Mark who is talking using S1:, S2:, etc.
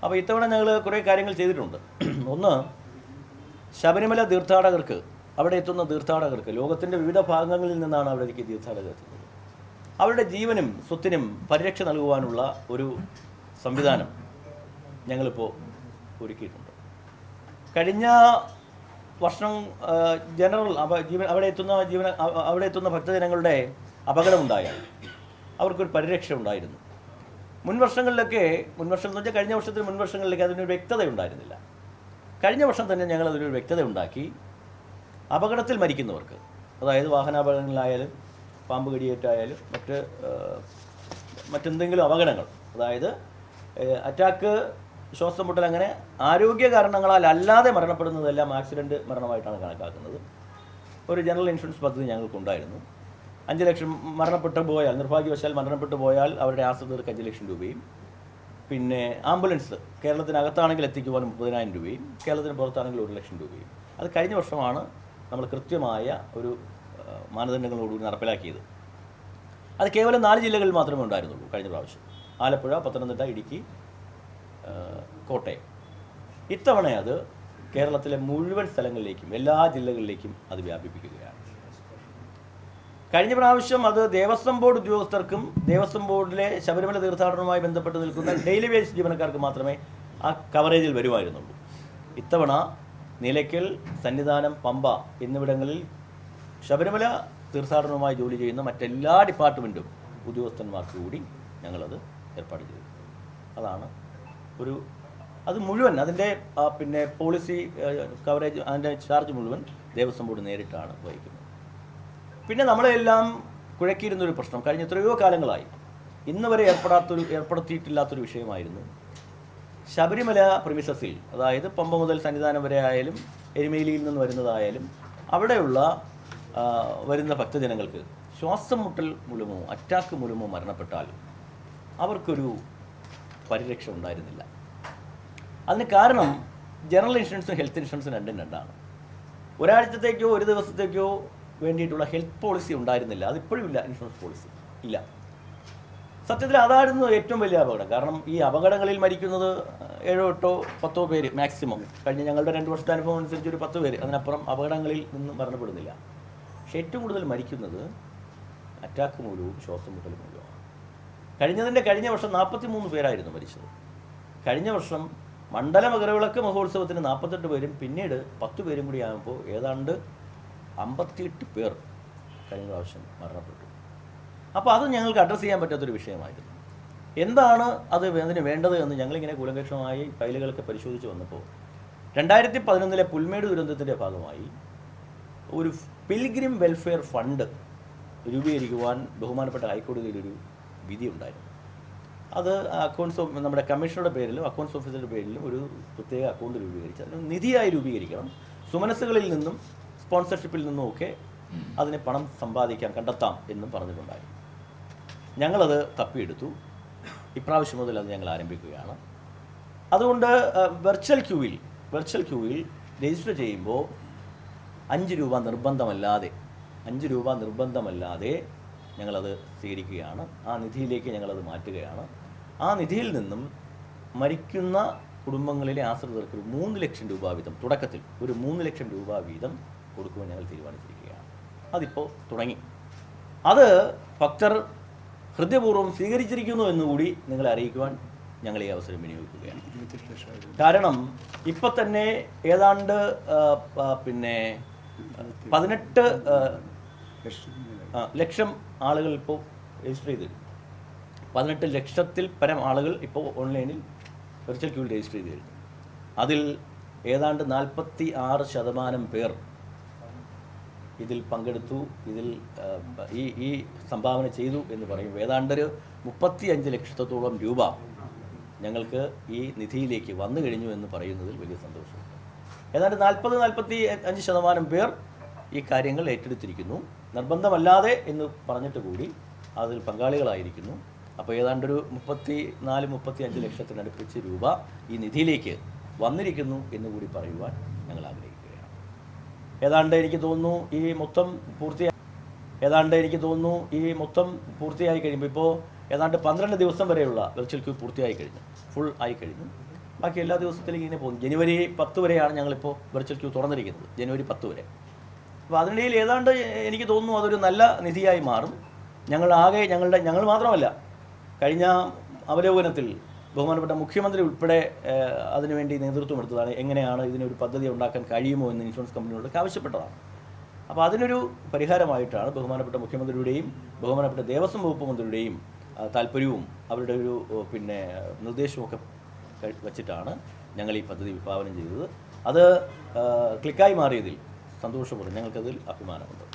S1: അപ്പോൾ ഇത്തവണ ഞങ്ങൾ കുറേ കാര്യങ്ങൾ ചെയ്തിട്ടുണ്ട്. ഒന്ന്, ശബരിമല തീർത്ഥാടകർക്ക്, അവിടെ എത്തുന്ന തീർത്ഥാടകർക്ക്, ലോകത്തിൻ്റെ വിവിധ ഭാഗങ്ങളിൽ നിന്നാണ് അവിടേക്ക് തീർത്ഥാടകർ എത്തുന്നത്, അവരുടെ ജീവനും സ്വത്തിനും പരിരക്ഷ നൽകുവാനുള്ള ഒരു സംവിധാനം ഞങ്ങളിപ്പോൾ ഒരുക്കിയിട്ടുണ്ട്. കഴിഞ്ഞ വർഷം ജനറൽ അവിടെ എത്തുന്ന ഭക്തജനങ്ങളുടെ അപകടമുണ്ടായാൽ അവർക്കൊരു പരിരക്ഷ ഉണ്ടായിരുന്നു. മുൻ വർഷങ്ങളിലൊക്കെ, മുൻവർഷം എന്ന് വെച്ചാൽ കഴിഞ്ഞ വർഷത്തിന് മുൻവർഷങ്ങളിലേക്ക് അതിനൊരു വ്യക്തത ഉണ്ടായിരുന്നില്ല. കഴിഞ്ഞ വർഷം തന്നെ ഞങ്ങൾ അതിനൊരു വ്യക്തത ഉണ്ടാക്കി. അപകടത്തിൽ മരിക്കുന്നവർക്ക്, അതായത് വാഹനാപകടങ്ങളിലായാലും പാമ്പ് കടിയേറ്റായാലും മറ്റെന്തെങ്കിലും അപകടങ്ങൾ, അതായത് അറ്റാക്ക്, ശ്വാസം മുട്ടൽ, അങ്ങനെ ആരോഗ്യ കാരണങ്ങളാൽ അല്ലാതെ മരണപ്പെടുന്നതെല്ലാം ആക്സിഡൻറ്റ് മരണമായിട്ടാണ് കണക്കാക്കുന്നത്. ഒരു ജനറൽ ഇൻഷുറൻസ് പദ്ധതി ഞങ്ങൾക്കുണ്ടായിരുന്നു. 5 ലക്ഷം മരണപ്പെട്ടു പോയാൽ, നിർഭാഗ്യവശാൽ മരണപ്പെട്ടു പോയാൽ അവരുടെ ആശ്രിതർക്ക് 5 ലക്ഷം രൂപയും, പിന്നെ ആംബുലൻസ് കേരളത്തിനകത്താണെങ്കിൽ എത്തിക്കുവാൻ 30,000 രൂപയും, കേരളത്തിന് പുറത്താണെങ്കിൽ 1 ലക്ഷം രൂപയും. അത് കഴിഞ്ഞ വർഷമാണ് നമ്മൾ കൃത്യമായ ഒരു മാനദണ്ഡങ്ങളോടുകൂടി നടപ്പിലാക്കിയത്. അത് കേവലം 4 ജില്ലകളിൽ മാത്രമേ ഉണ്ടായിരുന്നുള്ളൂ കഴിഞ്ഞ പ്രാവശ്യം: ആലപ്പുഴ, പത്തനംതിട്ട, ഇടുക്കി, കോട്ടയം. ഇത്തവണ അത് കേരളത്തിലെ മുഴുവൻ സ്ഥലങ്ങളിലേക്കും, എല്ലാ ജില്ലകളിലേക്കും അത് വ്യാപിപ്പിക്കുകയാണ്. കഴിഞ്ഞ പ്രാവശ്യം അത് ദേവസ്വം ബോർഡ് ഉദ്യോഗസ്ഥർക്കും ദേവസ്വം ബോർഡിലെ ശബരിമല തീർത്ഥാടനവുമായി ബന്ധപ്പെട്ട് നിൽക്കുന്ന ഡെയിലി വേജ് ജീവനക്കാർക്ക് മാത്രമേ ആ കവറേജിൽ വരുമായിരുന്നുള്ളൂ. ഇത്തവണ നിലയ്ക്കൽ, സന്നിധാനം, പമ്പ എന്നിവിടങ്ങളിൽ ശബരിമല തീർത്ഥാടനവുമായി ജോലി ചെയ്യുന്ന മറ്റെല്ലാ ഡിപ്പാർട്ട്മെൻറ്റും ഉദ്യോഗസ്ഥന്മാർക്ക് കൂടി ഞങ്ങളത് ഏർപ്പാട് ചെയ്തു. അതാണ് അത് മുഴുവൻ അതിൻ്റെ പിന്നെ പോളിസി കവറേജ്, അതിൻ്റെ ചാർജ് മുഴുവൻ ദേവസ്വം ബോർഡ് നേരിട്ടാണ് വഹിക്കുന്നത്. പിന്നെ നമ്മളെല്ലാം കുഴക്കിയിരുന്നൊരു പ്രശ്നം കഴിഞ്ഞ എത്രയോ കാലങ്ങളായി ഇന്ന് വരെ ഏർപ്പെടുത്തിയിട്ടില്ലാത്തൊരു വിഷയമായിരുന്നു ശബരിമല പ്രിമിസസിൽ, അതായത് പമ്പ മുതൽ സന്നിധാനം വരെ ആയാലും എരുമേലിയിൽ നിന്ന് വരുന്നതായാലും അവിടെയുള്ള വരുന്ന ഭക്തജനങ്ങൾക്ക് ശ്വാസം മുട്ടൽ മൂലമോ അറ്റാക്ക് മൂലമോ മരണപ്പെട്ടാൽ അവർക്കൊരു പരിരക്ഷ ഉണ്ടായിരുന്നില്ല. അതിന് കാരണം ജനറൽ ഇൻഷുറൻസും ഹെൽത്ത് ഇൻഷുറൻസും രണ്ടാണ്. ഒരാഴ്ചത്തേക്കോ ഒരു ദിവസത്തേക്കോ വേണ്ടിയിട്ടുള്ള ഹെൽത്ത് പോളിസി ഉണ്ടായിരുന്നില്ല. അതിപ്പോഴും ഇല്ല, ഇൻഷുറൻസ് പോളിസി ഇല്ല. സത്യത്തിൽ അതായിരുന്നു ഏറ്റവും വലിയ അപകടം. കാരണം ഈ അപകടങ്ങളിൽ മരിക്കുന്നത് 7, 8, 10 പേര് മാക്സിമം. കഴിഞ്ഞ ഞങ്ങളുടെ 2 വർഷത്തെ അനുഭവം അനുസരിച്ച് ഒരു 10 പേര്, അതിനപ്പുറം അപകടങ്ങളിൽ നിന്ന് മരണപ്പെടുന്നില്ല. പക്ഷേ ഏറ്റവും കൂടുതൽ മരിക്കുന്നത് അറ്റാക്ക് മൂലവും ശ്വാസം മുട്ടൽ മൂലവുമാണ്. കഴിഞ്ഞ വർഷം 43 പേരായിരുന്നു മരിച്ചത്. കഴിഞ്ഞ വർഷം മണ്ഡല മകരവിളക്ക് മഹോത്സവത്തിന് 48 പേരും പിന്നീട് 10 പേരും കൂടി ആകുമ്പോൾ ഏതാണ്ട് 58 പേർ കഴിഞ്ഞ പ്രാവശ്യം മരണപ്പെട്ടു. അപ്പോൾ അത് ഞങ്ങൾക്ക് അഡ്രസ്സ് ചെയ്യാൻ പറ്റാത്തൊരു വിഷയമായിരുന്നു. എന്താണ് അതിന് വേണ്ടത് എന്ന് ഞങ്ങളിങ്ങനെ കൂലങ്കഷമായി ഫയലുകളൊക്കെ പരിശോധിച്ച് വന്നപ്പോൾ 2011 പുൽമേട് ദുരന്തത്തിൻ്റെ ഭാഗമായി ഒരു പിൽഗ്രിം വെൽഫെയർ ഫണ്ട് രൂപീകരിക്കുവാൻ ബഹുമാനപ്പെട്ട ഹൈക്കോടതിയിലൊരു വിധി ഉണ്ടായിരുന്നു. അത് നമ്മുടെ കമ്മീഷണറുടെ പേരിലും അക്കൗണ്ട്സ് ഓഫീസറുടെ പേരിലും ഒരു പ്രത്യേക അക്കൗണ്ട് രൂപീകരിച്ച് അതിന് നിധിയായി രൂപീകരിക്കണം, സുമനസ്സുകളിൽ നിന്നും സ്പോൺസർഷിപ്പിൽ നിന്നുമൊക്കെ അതിന് പണം കണ്ടെത്താം എന്നും പറഞ്ഞിട്ടുണ്ടായിരുന്നു. ഞങ്ങളത് തപ്പിയെടുത്തു. ഇപ്രാവശ്യം മുതൽ അത് ഞങ്ങൾ ആരംഭിക്കുകയാണ്. അതുകൊണ്ട് വെർച്വൽ ക്യൂവിൽ രജിസ്റ്റർ ചെയ്യുമ്പോൾ 5 രൂപ നിർബന്ധമല്ലാതെ ഞങ്ങളത് സ്വീകരിക്കുകയാണ്. ആ നിധിയിലേക്ക് ഞങ്ങളത് മാറ്റുകയാണ്. ആ നിധിയിൽ നിന്നും മരിക്കുന്ന കുടുംബങ്ങളിലെ ആശ്രിതർക്ക് 3 ലക്ഷം രൂപ വീതം, തുടക്കത്തിൽ ഒരു 3 ലക്ഷം രൂപ വീതം കൊടുക്കുവാൻ ഞങ്ങൾ തീരുമാനിച്ചിരിക്കുകയാണ്. അതിപ്പോൾ തുടങ്ങി. അത് ഭക്തർ ഹൃദയപൂർവ്വം സ്വീകരിച്ചിരിക്കുന്നു എന്നുകൂടി നിങ്ങളെ അറിയിക്കുവാൻ ഞങ്ങൾ ഈ അവസരം വിനിയോഗിക്കുകയാണ്. കാരണം ഇപ്പം തന്നെ ഏതാണ്ട് 18 ലക്ഷം ആളുകൾ ഇപ്പോൾ രജിസ്റ്റർ ചെയ്തിരുന്നു. 18 ലക്ഷത്തിൽ പരം ആളുകൾ ഇപ്പോൾ ഓൺലൈനിൽ വെർച്വൽ ക്യൂവിൽ രജിസ്റ്റർ ചെയ്തിരുന്നു. അതിൽ ഏതാണ്ട് 46% പേർ ഇതിൽ പങ്കെടുത്തു, ഇതിൽ ഈ സംഭാവന ചെയ്തു എന്ന് പറയുമ്പോൾ ഏതാണ്ടൊരു 35 ലക്ഷത്തോളം രൂപ ഞങ്ങൾക്ക് ഈ നിധിയിലേക്ക് വന്നു കഴിഞ്ഞു എന്ന് പറയുന്നതിൽ വലിയ സന്തോഷമുണ്ട്. ഏതാണ്ട് 40-45% പേർ ഈ കാര്യങ്ങൾ ഏറ്റെടുത്തിരിക്കുന്നു. നിർബന്ധമല്ലാതെ എന്ന് പറഞ്ഞിട്ട് കൂടി അതിൽ പങ്കാളികളായിരിക്കുന്നു. അപ്പോൾ ഏതാണ്ടൊരു 34-35 ലക്ഷത്തിനടുപ്പിച്ച് രൂപ ഈ നിധിയിലേക്ക് വന്നിരിക്കുന്നു എന്ന് കൂടി പറയുവാൻ ഞങ്ങൾ ആഗ്രഹിക്കുകയാണ്. ഏതാണ്ട് എനിക്ക് തോന്നുന്നു ഈ മൊത്തം പൂർത്തിയായി കഴിയുമ്പോൾ ഇപ്പോൾ ഏതാണ്ട് 12 ദിവസം വരെയുള്ള വെർച്വൽ ക്യൂ പൂർത്തിയായി കഴിഞ്ഞു, ഫുൾ ആയി കഴിഞ്ഞു. ബാക്കി എല്ലാ ദിവസത്തിലേക്ക് ഇങ്ങനെ പോകും. ജനുവരി 10 വരെയാണ് ഞങ്ങളിപ്പോൾ വെർച്വൽ ക്യൂ തുറന്നിരിക്കുന്നത്, ജനുവരി 10 വരെ. അപ്പോൾ അതിനിടയിൽ ഏതാണ്ട് എനിക്ക് തോന്നുന്നു അതൊരു നല്ല നിധിയായി മാറും. ഞങ്ങൾ മാത്രമല്ല, കഴിഞ്ഞ അവലോകനത്തിൽ ബഹുമാനപ്പെട്ട മുഖ്യമന്ത്രി ഉൾപ്പെടെ അതിനുവേണ്ടി നേതൃത്വം എടുത്തതാണ്. എങ്ങനെയാണ് ഇതിനൊരു പദ്ധതി ഉണ്ടാക്കാൻ കഴിയുമോ എന്ന് ഇൻഷുറൻസ് കമ്പനികളൊക്കെ ആവശ്യപ്പെട്ടതാണ്. അപ്പോൾ അതിനൊരു പരിഹാരമായിട്ടാണ് ബഹുമാനപ്പെട്ട മുഖ്യമന്ത്രിയുടെയും ബഹുമാനപ്പെട്ട ദേവസ്വം വകുപ്പ് മന്ത്രിയുടെയും താല്പര്യവും അവരുടെ ഒരു നിർദ്ദേശവുമൊക്കെ വച്ചിട്ടാണ് ഞങ്ങൾ ഈ പദ്ധതി വിഭാവനം ചെയ്തത്. അത് ക്ലിക്കായി മാറിയതിൽ സന്തോഷമുണ്ട്, ഞങ്ങൾക്കതിൽ അഭിമാനമുണ്ട്.